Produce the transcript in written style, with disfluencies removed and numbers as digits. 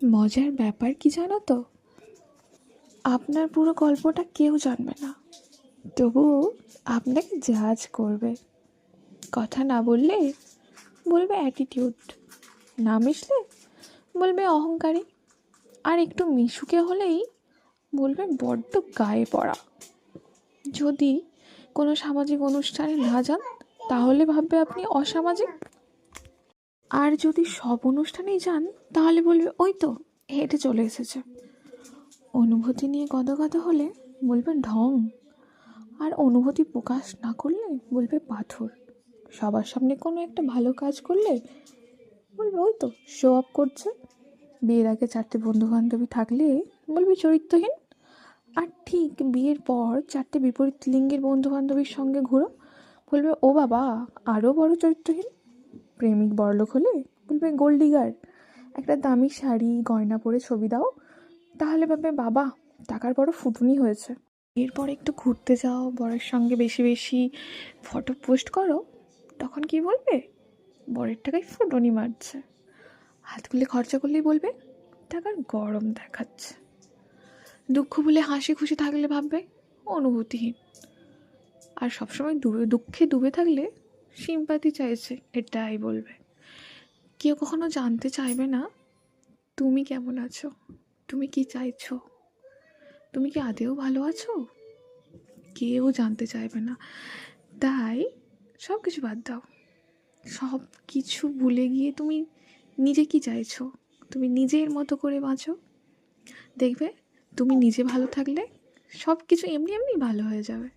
মজার ব্যাপার কি জানো তো, আপনার পুরো গল্পটা কেউ জানবে না, তবুও আপনাকে জাজ করবে। কথা না বললে বলবে অ্যাটিটিউড, না মিশলে বলবে অহংকারী, আর একটু মিশুকে হলেই বলবে বড্ড গায়ে পড়া। যদি কোনো সামাজিক অনুষ্ঠানে না যান তাহলে ভাববে আপনি অসামাজিক, আর যদি সব অনুষ্ঠানেই যান তাহলে বলবে ওই তো হেঁটে চলে এসেছে। অনুভূতি নিয়ে গদগদ হলে বলবে ঢং, আর অনুভূতি প্রকাশ না করলে বলবে পাথর। সবার সামনে কোনো একটা ভালো কাজ করলে বলবে ওই তো শো অফ করছে। বিয়ের আগে 4টে বন্ধুবান্ধবী থাকলে বলবে চরিত্রহীন, আর ঠিক বিয়ের পর 4টে বিপরীত লিঙ্গের বন্ধুবান্ধবীর সঙ্গে ঘুরো, বলবে ও বাবা আরও বড় চরিত্রহীন। প্রেমিক বড়লোক হলে বলবে গোল্ড ডিগার। একটা দামি শাড়ি গয়না পরে ছবি দাও, তাহলে ভাববে বাবা টাকার বড় ফুটুনি হয়েছে। এরপর একটু ঘুরতে যাও, বরের সঙ্গে বেশি বেশি ফটো পোস্ট করো, তখন কি বলবে বরের টাকায় ফুটুনি মারছে। হাত খুলে খরচা করলেই বলবে টাকার গরম দেখাচ্ছে। দুঃখ ভুলে হাসি খুশি থাকলে ভাববে অনুভূতিহীন, আর সবসময় দুঃখে ডুবে থাকলে সিম্পাতি চাইছে এটাই বলবে। কেউ কখনো জানতে চাইবে না তুমি কেমন আছো, তুমি কি চাইছো, তুমি কি আদেও ভালো আছো, কেউ জানতে চাইবে না। তাই সব কিছু বাদ দাও, সব কিছু ভুলে গিয়ে তুমি নিজে কি চাইছো তুমি নিজের মতো করে বাঁচো। দেখবে তুমি নিজে ভালো থাকলে সব কিছু এমনি এমনি ভালো হয়ে যাবে।